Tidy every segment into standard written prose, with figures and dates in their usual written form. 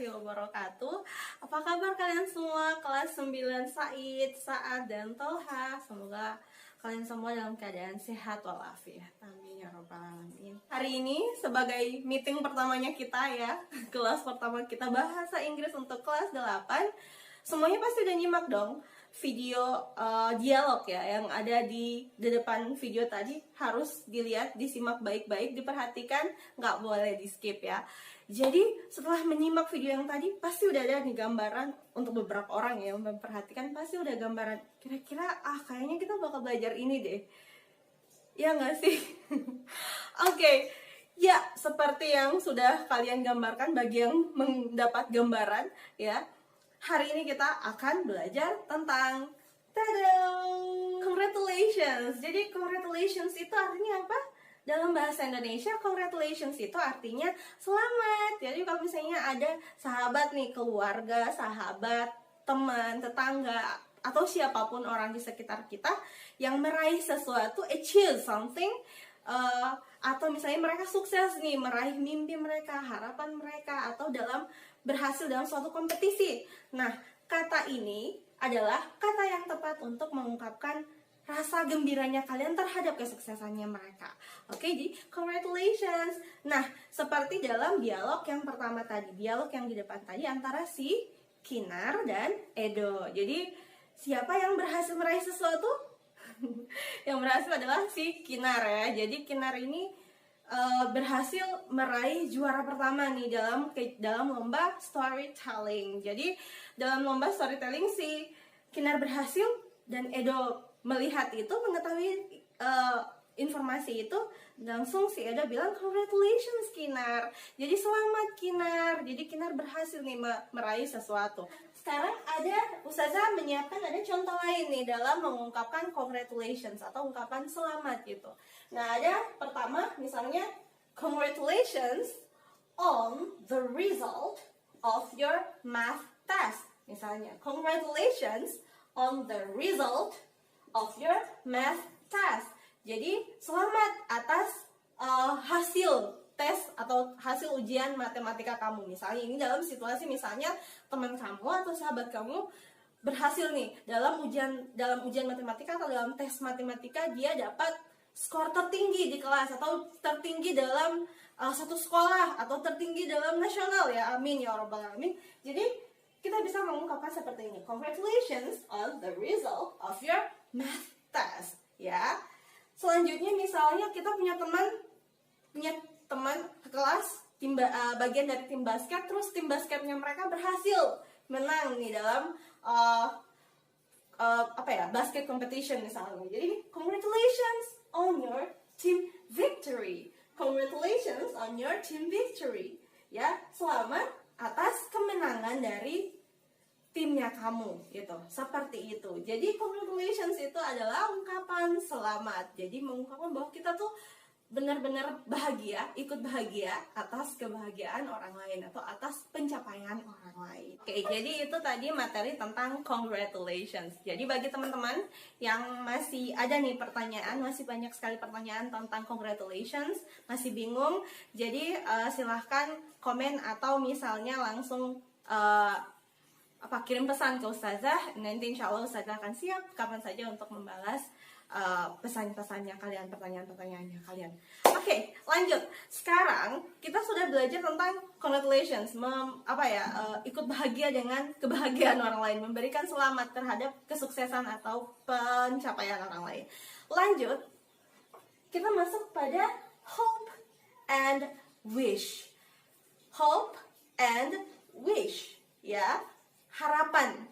warahmatullahi wabarakatuh. Apa kabar kalian semua? Kelas 9 Said, Saad, dan Tolha. Semoga kalian semua dalam keadaan sehat walafiat. Amin ya rabbal alamin. Hari ini sebagai meeting pertamanya kita ya, kelas pertama kita bahasa Inggris untuk kelas 8. Semuanya pasti udah nyimak dong video dialog ya yang ada di depan video tadi. Harus dilihat, disimak baik-baik, diperhatikan, nggak boleh di skip ya. Jadi setelah menyimak video yang tadi pasti udah ada nih gambaran. Untuk beberapa orang ya yang memperhatikan pasti udah gambaran, kira-kira kayaknya kita bakal belajar ini deh, ya nggak sih? Oke. Ya, seperti yang sudah kalian gambarkan bagi yang mendapat gambaran ya. Hari ini kita akan belajar tentang congratulations. Jadi congratulations itu artinya apa? Dalam bahasa Indonesia, congratulations itu artinya selamat. Jadi kalau misalnya ada sahabat nih, keluarga, sahabat, teman, tetangga, atau siapapun orang di sekitar kita yang meraih sesuatu, achieve something, atau misalnya mereka sukses nih, meraih mimpi mereka, harapan mereka, atau berhasil dalam suatu kompetisi. Nah, kata ini adalah kata yang tepat untuk mengungkapkan rasa gembiranya kalian terhadap kesuksesannya mereka. Oke, jadi congratulations. Nah, seperti dalam dialog yang pertama tadi, dialog yang di depan tadi antara si Kinar dan Edo. Jadi, siapa yang berhasil meraih sesuatu? Yang berhasil adalah si Kinar ya. Jadi Kinar ini berhasil meraih juara pertama nih dalam lomba storytelling. Jadi dalam lomba storytelling si Kinar berhasil dan Edo melihat itu, mengetahui informasi itu, langsung si Edo bilang congratulations Kinar. Jadi selamat Kinar. Jadi Kinar berhasil nih meraih sesuatu. Sekarang Ustazah menyiapkan ada contoh lain nih dalam mengungkapkan congratulations atau ungkapan selamat gitu. Nah, ada pertama misalnya congratulations on the result of your math test. Misalnya congratulations on the result of your math test. Jadi selamat atas hasil tes atau hasil ujian matematika kamu. Misalnya ini dalam situasi misalnya teman kamu atau sahabat kamu berhasil nih dalam ujian matematika atau dalam tes matematika, dia dapat skor tertinggi di kelas atau tertinggi dalam satu sekolah atau tertinggi dalam nasional ya. Amin ya rabbal alamin. Jadi kita bisa mengungkapkan seperti ini. Congratulations on the result of your math test ya. Selanjutnya misalnya kita punya teman kelas bagian dari tim basket, terus tim basketnya mereka berhasil menang nih dalam basket competition misalnya. Jadi congratulations on your team victory. Congratulations on your team victory. Ya, selamat atas kemenangan dari timnya kamu gitu. Seperti itu. Jadi congratulations itu adalah ungkapan selamat. Jadi mengungkapkan bahwa kita tuh benar-benar bahagia, ikut bahagia atas kebahagiaan orang lain atau atas pencapaian orang lain. Oke, jadi itu tadi materi tentang congratulations. Jadi bagi teman-teman yang masih ada nih pertanyaan, masih banyak sekali pertanyaan tentang congratulations, masih bingung, jadi silahkan komen atau misalnya langsung kirim pesan ke Ustazah. Nanti insya Allah Ustazah akan siap kapan saja untuk membalas pesan-pesannya kalian, pertanyaan-pertanyaannya kalian. Oke, lanjut. Sekarang kita sudah belajar tentang congratulations, ikut bahagia dengan kebahagiaan orang lain, memberikan selamat terhadap kesuksesan atau pencapaian orang lain. Lanjut, kita masuk pada hope and wish. Hope and wish, ya, harapan.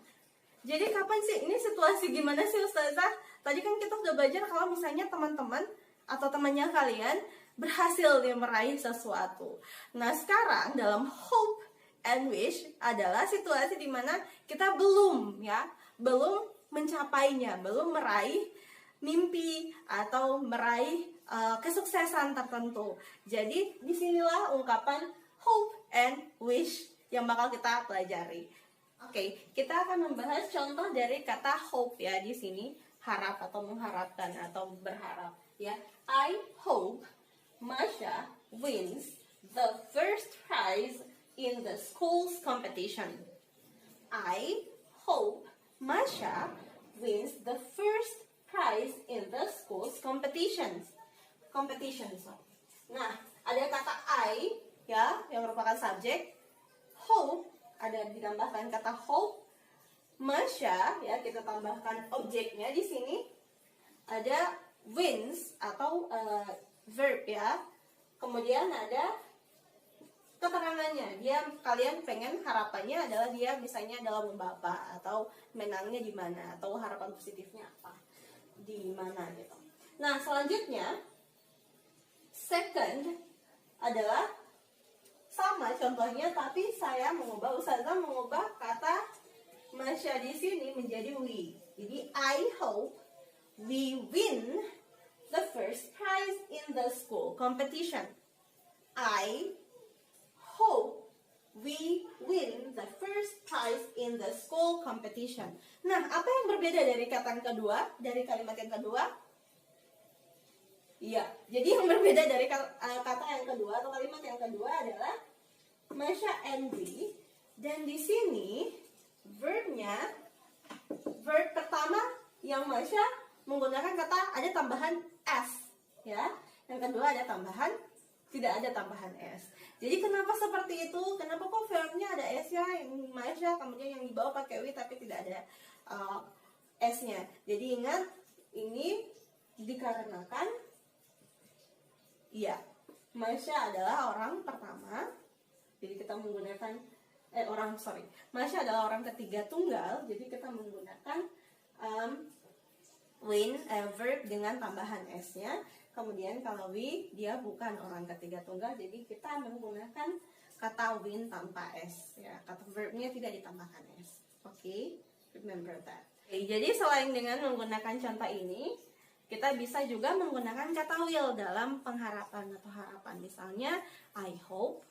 Jadi kapan sih ini situasi gimana sih Ustazah? Tadi kan kita sudah belajar kalau misalnya teman-teman atau temannya kalian berhasil nih meraih sesuatu. Nah, sekarang dalam hope and wish adalah situasi dimana kita belum mencapainya, belum meraih mimpi atau meraih kesuksesan tertentu. Jadi disinilah ungkapan hope and wish yang bakal kita pelajari. Oke, kita akan membahas contoh dari kata hope ya di sini. Harap atau mengharapkan atau berharap ya. I hope Masha wins the first prize in the school's competition. I hope Masha wins the first prize in the school's competitions. Nah, ada kata I ya yang merupakan subjek. Hope ada ditambahkan kata hope. Masha ya kita tambahkan objeknya di sini. Ada wins atau verb ya. Kemudian ada keterangannya. Kalian pengen harapannya adalah dia misalnya adalah lomba apa, atau menangnya di mana, atau harapan positifnya apa, di mana gitu. Nah selanjutnya second adalah sama contohnya, tapi Ustazah mengubah kata Masya di sini menjadi we. Jadi I hope we win the first prize in the school competition. I hope we win the first prize in the school competition. Nah, apa yang berbeda dari kata yang kedua, dari kalimat yang kedua? Iya, jadi yang berbeda dari kata yang kedua atau kalimat yang kedua adalah Masya and we. Dan di sini verb pertama yang Masya menggunakan kata ada tambahan s, ya. Yang kedua tidak ada tambahan s. Jadi kenapa seperti itu? Kenapa kok verbnya ada s ya, Masya, kemudian yang dibawa pakai we tapi tidak ada s-nya. Jadi ingat, ini dikarenakan ya Masya adalah orang pertama. Jadi kita menggunakan Masya adalah orang ketiga tunggal. Jadi kita menggunakan win verb dengan tambahan s-nya. Kemudian kalau we, dia bukan orang ketiga tunggal, jadi kita menggunakan kata win tanpa s ya. Kata verbnya tidak ditambahkan s. Oke, remember that. Jadi selain dengan menggunakan contoh ini, kita bisa juga menggunakan kata will dalam pengharapan atau harapan. Misalnya I hope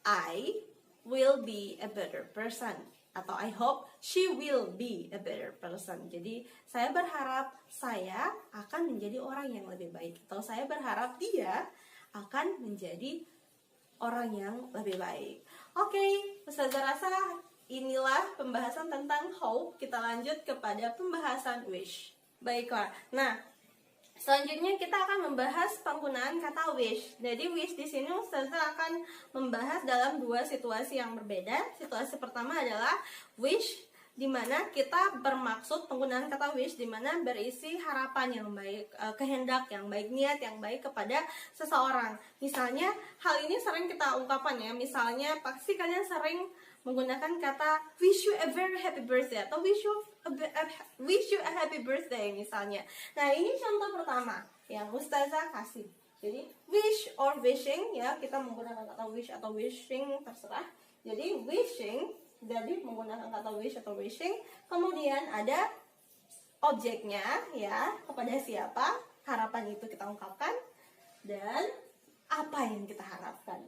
I will be a better person, atau I hope she will be a better person. Jadi saya berharap saya akan menjadi orang yang lebih baik, atau saya berharap dia akan menjadi orang yang lebih baik. Oke, Ustazah rasa inilah pembahasan tentang hope. Kita lanjut kepada pembahasan wish. Baiklah. Nah, selanjutnya kita akan membahas penggunaan kata wish. Jadi wish di sini Ustazah akan membahas dalam dua situasi yang berbeda. Situasi pertama adalah wish di mana kita bermaksud penggunaan kata wish di mana berisi harapan yang baik, kehendak yang baik, niat yang baik kepada seseorang. Misalnya hal ini sering kita ungkapkan ya. Misalnya pasti kalian sering menggunakan kata wish you a very happy birthday atau wish you a happy birthday misalnya. Nah, ini contoh pertama yang Ustazah kasih. Jadi wish or wishing ya, kita menggunakan kata wish atau wishing terserah. Jadi wishing, jadi menggunakan kata wish atau wishing. Kemudian ada objeknya ya, kepada siapa harapan itu kita ungkapkan dan apa yang kita harapkan.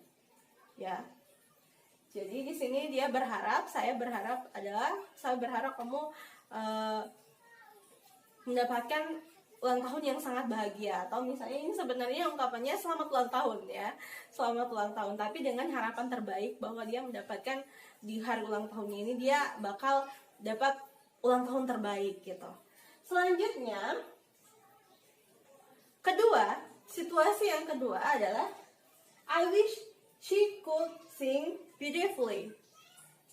Ya. Jadi di sini dia berharap, saya berharap kamu mendapatkan ulang tahun yang sangat bahagia, atau misalnya ini sebenarnya ungkapannya selamat ulang tahun ya, selamat ulang tahun, tapi dengan harapan terbaik bahwa dia mendapatkan di hari ulang tahunnya ini dia bakal dapat ulang tahun terbaik gitu. Selanjutnya situasi yang kedua adalah I wish she could sing beautifully.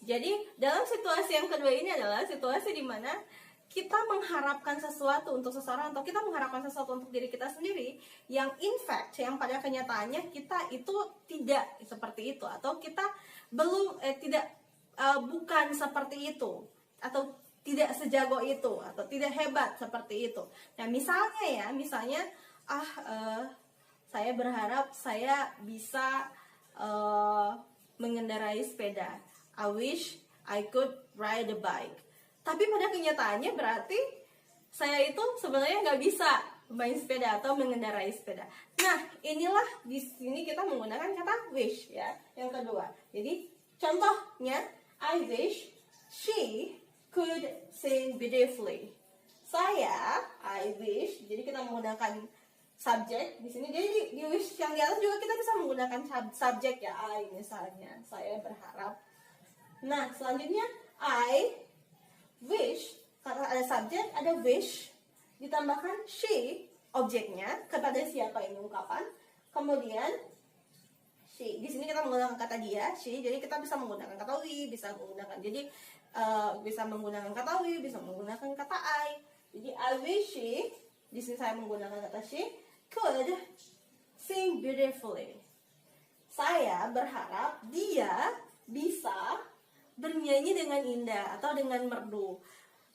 Jadi dalam situasi yang kedua ini adalah situasi di mana kita mengharapkan sesuatu untuk seseorang, atau kita mengharapkan sesuatu untuk diri kita sendiri yang in fact, yang pada kenyataannya kita itu tidak seperti itu, atau kita bukan seperti itu, atau tidak sejago itu, atau tidak hebat seperti itu. Nah misalnya saya berharap saya bisa mengendarai sepeda. I wish I could ride a bike. Tapi pada kenyataannya berarti saya itu sebenarnya nggak bisa main sepeda atau mengendarai sepeda. Nah, inilah di sini kita menggunakan kata wish ya, yang kedua. Jadi contohnya I wish she could sing beautifully. I wish, jadi kita menggunakan subjek di sini. Jadi di wish yang di atas juga kita bisa menggunakan subjek ya, I misalnya, saya berharap. Nah, selanjutnya I wish, karena ada subjek, ada wish, ditambahkan she, objeknya, kepada siapa ini ungkapan. Kemudian she, di sini kita menggunakan kata dia, she, jadi kita bisa menggunakan kata we, bisa menggunakan, jadi bisa menggunakan kata we, bisa menggunakan kata I. Jadi I wish she, di sini saya menggunakan kata she, could sing beautifully. Saya berharap dia bisa bernyanyi dengan indah atau dengan merdu.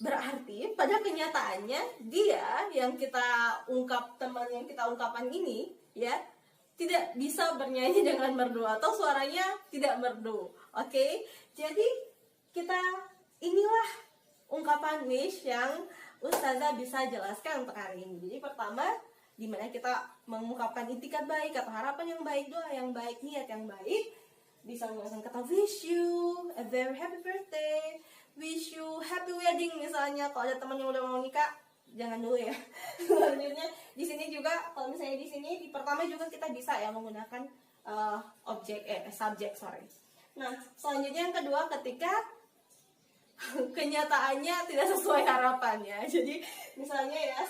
Berarti pada kenyataannya dia yang kita ungkapkan ini ya tidak bisa bernyanyi dengan merdu atau suaranya tidak merdu. Oke? Jadi inilah ungkapan wish yang Ustazah bisa jelaskan untuk hari ini. Jadi pertama, dimana kita mengungkapkan intikat baik atau harapan yang baik, doa yang baik, niat yang baik, bisa menggunakan kata wish you a very happy birthday, wish you happy wedding misalnya. Kalau ada teman yang udah mau nikah, jangan dulu ya. Selanjutnya di sini juga, kalau misalnya di sini di pertama juga kita bisa ya menggunakan subjek. Nah, selanjutnya yang kedua, ketika kenyataannya tidak sesuai harapannya. Jadi misalnya ya,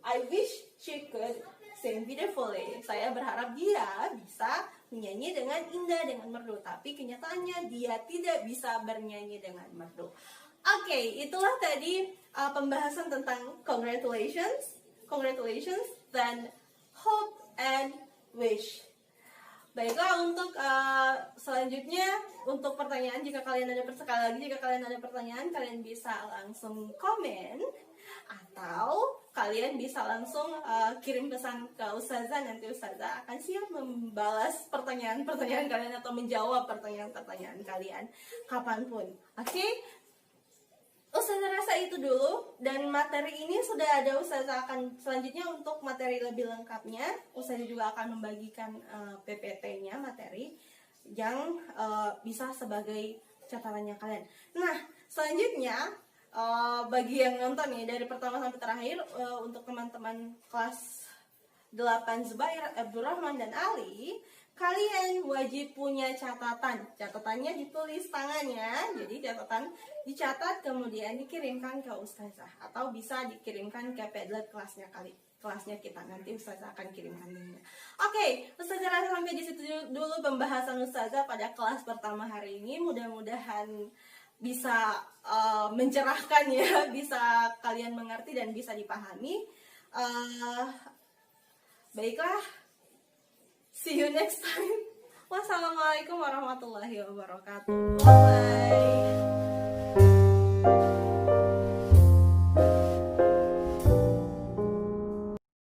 I wish she could sing beautifully. Saya berharap dia bisa menyanyi dengan indah, dengan merdu. Tapi kenyataannya dia tidak bisa bernyanyi dengan merdu. Oke, itulah tadi pembahasan tentang congratulations, dan hope and wish. Baiklah, untuk selanjutnya, untuk pertanyaan, jika kalian ada pertanyaan, kalian bisa langsung komen atau kalian bisa langsung kirim pesan ke Ustazah. Nanti Ustazah akan siap membalas pertanyaan-pertanyaan kalian atau menjawab pertanyaan-pertanyaan kalian kapanpun. Oke? Ustazah rasa itu dulu, dan materi ini sudah ada. Ustazah akan selanjutnya untuk materi lebih lengkapnya, Ustazah juga akan membagikan PPT-nya, materi yang bisa sebagai catatannya kalian. Nah, selanjutnya bagi yang nonton nih dari pertama sampai terakhir, untuk teman-teman kelas 8 Zubair, Abdurrahman, dan Ali, kalian wajib punya catatan. Catatannya ditulis tangannya, jadi catatan dicatat kemudian dikirimkan ke Ustazah, atau bisa dikirimkan ke Padlet kelasnya kita. Nanti Ustazah akan kirimkan linknya. Oke, Ustazah rasa sampai di situ dulu pembahasan Ustazah pada kelas pertama hari ini. Mudah-mudahan bisa mencerahkan ya, bisa kalian mengerti dan bisa dipahami. Baiklah, see you next time. Wassalamualaikum warahmatullahi wabarakatuh. Bye.